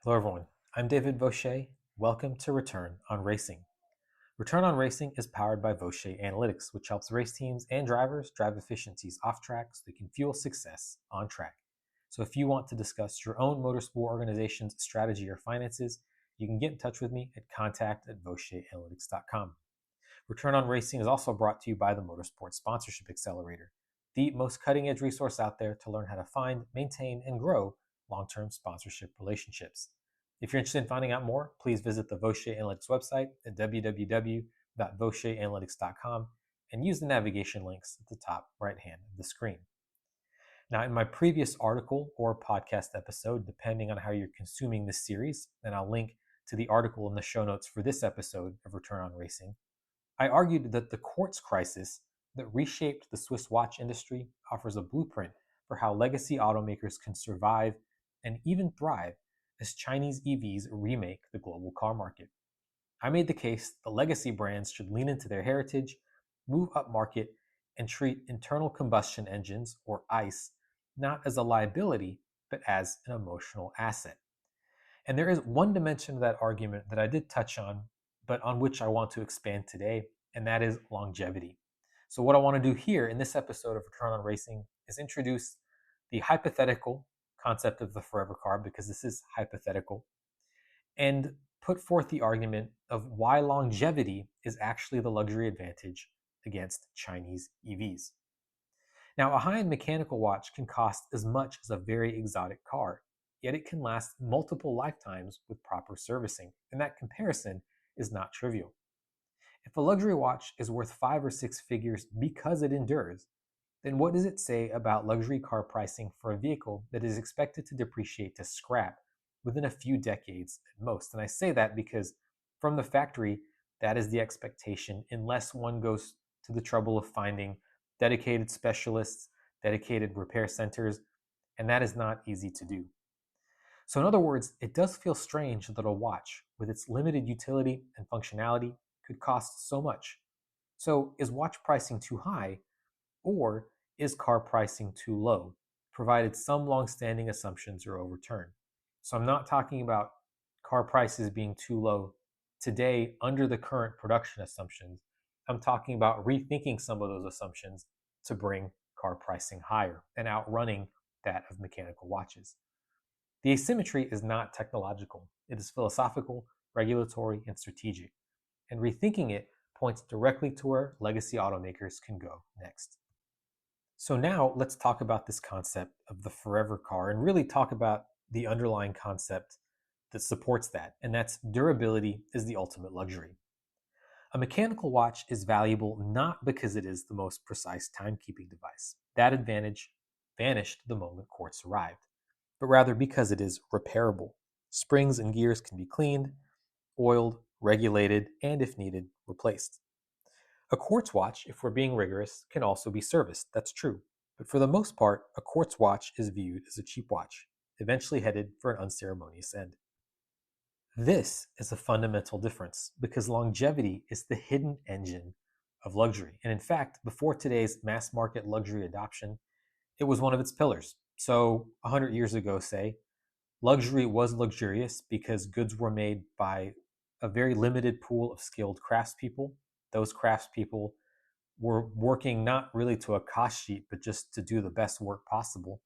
Hello everyone, I'm David Vaucher. Welcome to Return on Racing. Return on Racing is powered by Vaucher Analytics, which helps race teams and drivers drive efficiencies off track so they can fuel success on track. So if you want to discuss your own motorsport organization's strategy or finances, you can get in touch with me at contact@vaucheranalytics.com. Return on Racing is also brought to you by the Motorsport Sponsorship Accelerator, the most cutting-edge resource out there to learn how to find, maintain, and grow long-term sponsorship relationships. If you're interested in finding out more, please visit the Vaucher Analytics website at www.vaucheranalytics.com and use the navigation links at the top right hand of the screen. Now, in my previous article or podcast episode, depending on how you're consuming this series, and I'll link to the article in the show notes for this episode of Return on Racing, I argued that the quartz crisis that reshaped the Swiss watch industry offers a blueprint for how legacy automakers can survive and even thrive as Chinese EVs remake the global car market. I made the case that legacy brands should lean into their heritage, move upmarket, and treat internal combustion engines, or ICE, not as a liability, but as an emotional asset. And there is one dimension of that argument that I did touch on, but on which I want to expand today, and that is longevity. So what I want to do here in this episode of Return on Racing is introduce the hypothetical concept of the forever car, because this is hypothetical, and put forth the argument of why longevity is actually the luxury advantage against Chinese EVs. Now, a high-end mechanical watch can cost as much as a very exotic car, yet it can last multiple lifetimes with proper servicing, and that comparison is not trivial. If a luxury watch is worth 5 or 6 figures because it endures, then what does it say about luxury car pricing for a vehicle that is expected to depreciate to scrap within a few decades at most? And I say that because from the factory, that is the expectation unless one goes to the trouble of finding dedicated specialists, dedicated repair centers, and that is not easy to do. So in other words, it does feel strange that a watch with its limited utility and functionality could cost so much. So is watch pricing too high, or is car pricing too low, provided some long-standing assumptions are overturned? So I'm not talking about car prices being too low today under the current production assumptions. I'm talking about rethinking some of those assumptions to bring car pricing higher and outrunning that of mechanical watches. The asymmetry is not technological. It is philosophical, regulatory, and strategic. And rethinking it points directly to where legacy automakers can go next. So now let's talk about this concept of the forever car and really talk about the underlying concept that supports that, and that's durability is the ultimate luxury. A mechanical watch is valuable not because it is the most precise timekeeping device. That advantage vanished the moment quartz arrived, but rather because it is repairable. Springs and gears can be cleaned, oiled, regulated, and if needed, replaced. A quartz watch, if we're being rigorous, can also be serviced. That's true. But for the most part, a quartz watch is viewed as a cheap watch, eventually headed for an unceremonious end. This is a fundamental difference because longevity is the hidden engine of luxury. And in fact, before today's mass market luxury adoption, it was one of its pillars. So 100 years ago, say, luxury was luxurious because goods were made by a very limited pool of skilled craftspeople. Those craftspeople were working not really to a cost sheet, but just to do the best work possible.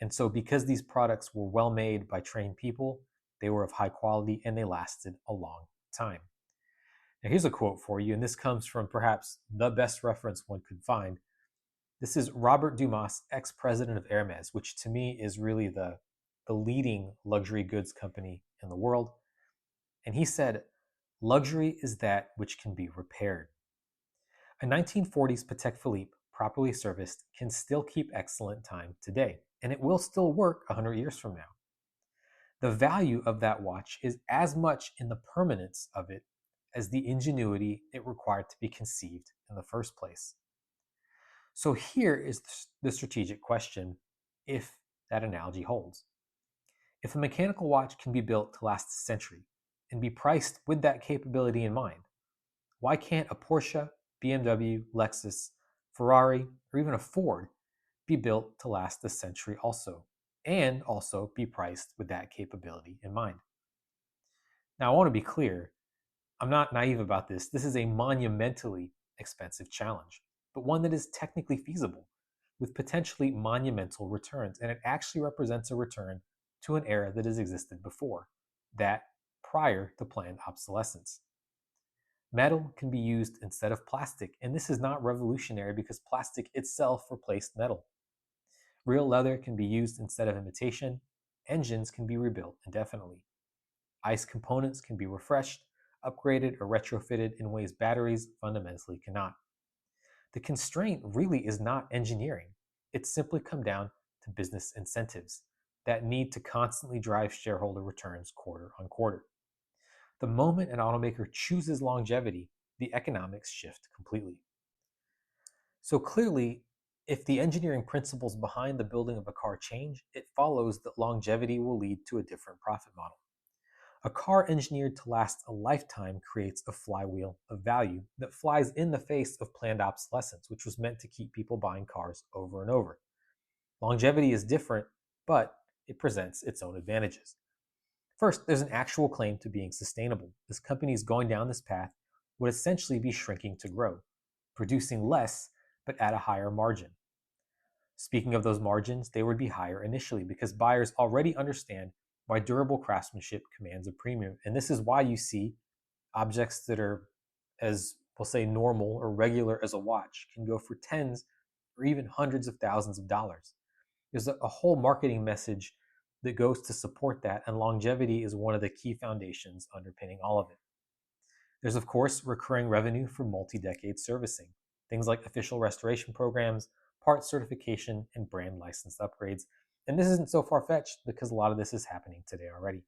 And so because these products were well made by trained people, they were of high quality and they lasted a long time. Now here's a quote for you, and this comes from perhaps the best reference one could find. This is Robert Dumas, ex-president of Hermes, which to me is really the leading luxury goods company in the world. And he said, "Luxury is that which can be repaired." A 1940s Patek Philippe, properly serviced, can still keep excellent time today, and it will still work 100 years from now. The value of that watch is as much in the permanence of it as the ingenuity it required to be conceived in the first place. So here is the strategic question, if that analogy holds. If a mechanical watch can be built to last a century and be priced with that capability in mind, why can't a Porsche, BMW, Lexus, Ferrari, or even a Ford be built to last a century also, and also be priced with that capability in mind? Now, I want to be clear, I'm not naive about this. This is a monumentally expensive challenge, but one that is technically feasible with potentially monumental returns. And it actually represents a return to an era that has existed before, that prior to planned obsolescence. Metal can be used instead of plastic, and this is not revolutionary because plastic itself replaced metal. Real leather can be used instead of imitation. Engines can be rebuilt indefinitely. ICE components can be refreshed, upgraded, or retrofitted in ways batteries fundamentally cannot. The constraint really is not engineering. It's simply come down to business incentives that need to constantly drive shareholder returns quarter on quarter. The moment an automaker chooses longevity, the economics shift completely. So clearly, if the engineering principles behind the building of a car change, it follows that longevity will lead to a different profit model. A car engineered to last a lifetime creates a flywheel of value that flies in the face of planned obsolescence, which was meant to keep people buying cars over and over. Longevity is different, but it presents its own advantages. First, there's an actual claim to being sustainable, as companies going down this path would essentially be shrinking to grow, producing less but at a higher margin. Speaking of those margins, they would be higher initially because buyers already understand why durable craftsmanship commands a premium. And this is why you see objects that are, as we'll say, normal or regular as a watch can go for tens or even hundreds of thousands of dollars. There's a whole marketing message that goes to support that, and longevity is one of the key foundations underpinning all of it. There's, of course, recurring revenue for multi-decade servicing, things like official restoration programs, part certification, and brand license upgrades. And this isn't so far-fetched because a lot of this is happening today already.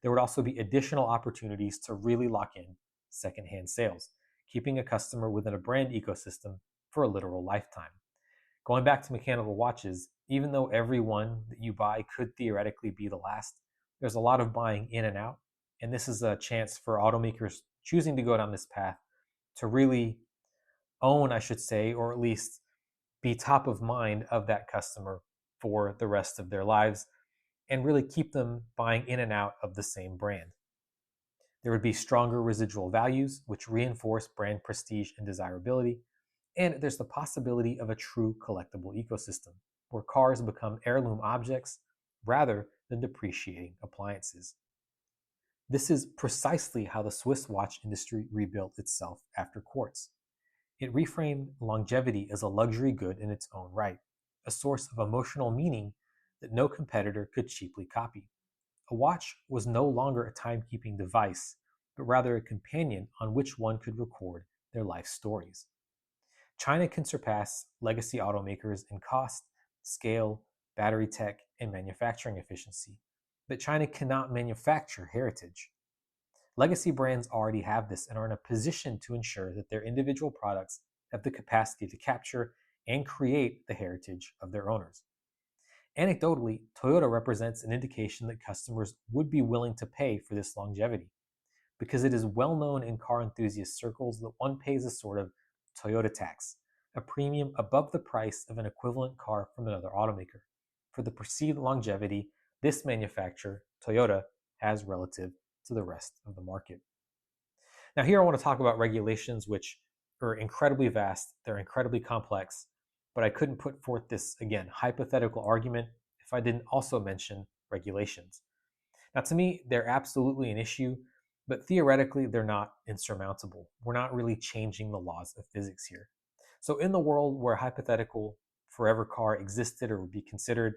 There would also be additional opportunities to really lock in secondhand sales, keeping a customer within a brand ecosystem for a literal lifetime. Going back to mechanical watches, even though every one that you buy could theoretically be the last, there's a lot of buying in and out. And this is a chance for automakers choosing to go down this path to really own, I should say, or at least be top of mind of that customer for the rest of their lives and really keep them buying in and out of the same brand. There would be stronger residual values, which reinforce brand prestige and desirability. And there's the possibility of a true collectible ecosystem, where cars become heirloom objects rather than depreciating appliances. This is precisely how the Swiss watch industry rebuilt itself after quartz. It reframed longevity as a luxury good in its own right, a source of emotional meaning that no competitor could cheaply copy. A watch was no longer a timekeeping device, but rather a companion on which one could record their life stories. China can surpass legacy automakers in cost, scale, battery tech, and manufacturing efficiency, but China cannot manufacture heritage. Legacy brands already have this and are in a position to ensure that their individual products have the capacity to capture and create the heritage of their owners. Anecdotally, Toyota represents an indication that customers would be willing to pay for this longevity, because it is well known in car enthusiast circles that one pays a sort of Toyota tax, a premium above the price of an equivalent car from another automaker, for the perceived longevity this manufacturer, Toyota, has relative to the rest of the market. Now, here I want to talk about regulations, which are incredibly vast, they're incredibly complex, but I couldn't put forth this, again, hypothetical argument if I didn't also mention regulations. Now, to me, they're absolutely an issue, but theoretically, they're not insurmountable. We're not really changing the laws of physics here. So, in the world where a hypothetical forever car existed or would be considered,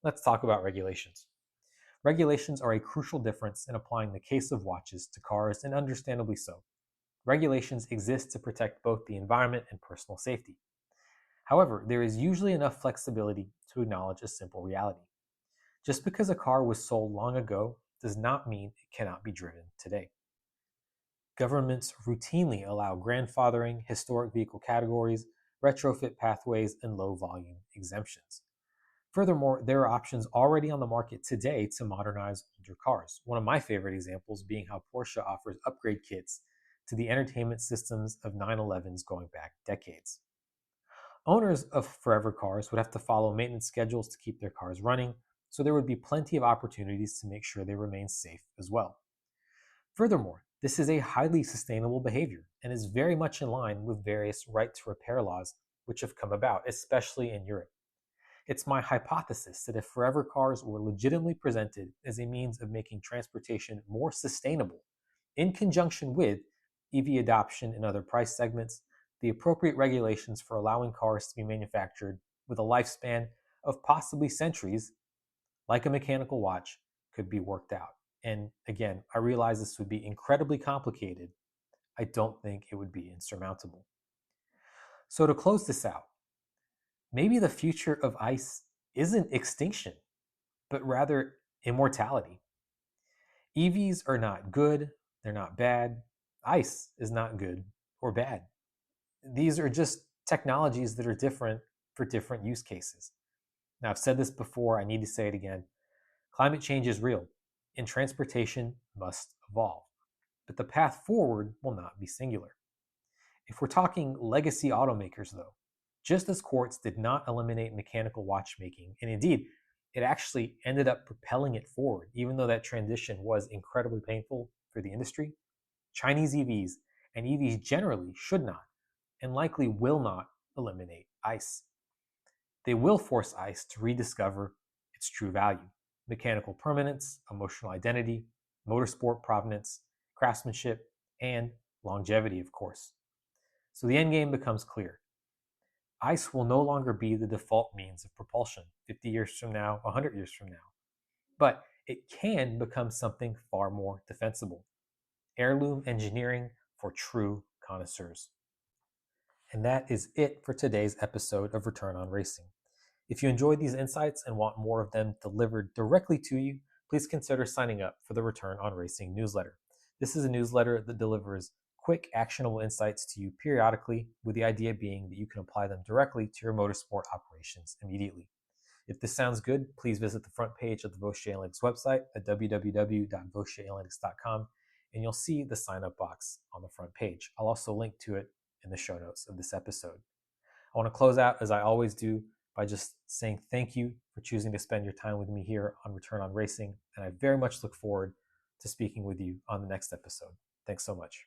let's talk about regulations. Regulations are a crucial difference in applying the case of watches to cars, and understandably so. Regulations exist to protect both the environment and personal safety. However, there is usually enough flexibility to acknowledge a simple reality. Just because a car was sold long ago does not mean it cannot be driven today. Governments routinely allow grandfathering, historic vehicle categories, retrofit pathways, and low volume exemptions. Furthermore, there are options already on the market today to modernize older cars. One of my favorite examples being how Porsche offers upgrade kits to the entertainment systems of 911s going back decades. Owners of forever cars would have to follow maintenance schedules to keep their cars running, so there would be plenty of opportunities to make sure they remain safe as well. Furthermore, this is a highly sustainable behavior and is very much in line with various right to repair laws which have come about, especially in Europe. It's my hypothesis that if forever cars were legitimately presented as a means of making transportation more sustainable, in conjunction with EV adoption in other price segments, the appropriate regulations for allowing cars to be manufactured with a lifespan of possibly centuries, like a mechanical watch, could be worked out. And again, I realize this would be incredibly complicated. I don't think it would be insurmountable. So, to close this out, maybe the future of ICE isn't extinction, but rather immortality. EVs are not good, they're not bad. ICE is not good or bad. These are just technologies that are different for different use cases. Now, I've said this before, I need to say it again. Climate change is real, and transportation must evolve. But the path forward will not be singular. If we're talking legacy automakers, though, just as quartz did not eliminate mechanical watchmaking, and indeed, it actually ended up propelling it forward, even though that transition was incredibly painful for the industry, Chinese EVs and EVs generally should not and likely will not eliminate ICE. They will force ICE to rediscover its true value: mechanical permanence, emotional identity, motorsport provenance, craftsmanship, and longevity, of course. So the end game becomes clear. ICE will no longer be the default means of propulsion 50 years from now, 100 years from now. But it can become something far more defensible: heirloom engineering for true connoisseurs. And that is it for today's episode of Return on Racing. If you enjoyed these insights and want more of them delivered directly to you, please consider signing up for the Return on Racing newsletter. This is a newsletter that delivers quick, actionable insights to you periodically, with the idea being that you can apply them directly to your motorsport operations immediately. If this sounds good, please visit the front page of the Vosche Analytics website at www.voscheanalytics.com, and you'll see the sign up box on the front page. I'll also link to it in the show notes of this episode. I want to close out, as I always do, by just saying thank you for choosing to spend your time with me here on Return on Racing, and I very much look forward to speaking with you on the next episode. Thanks so much.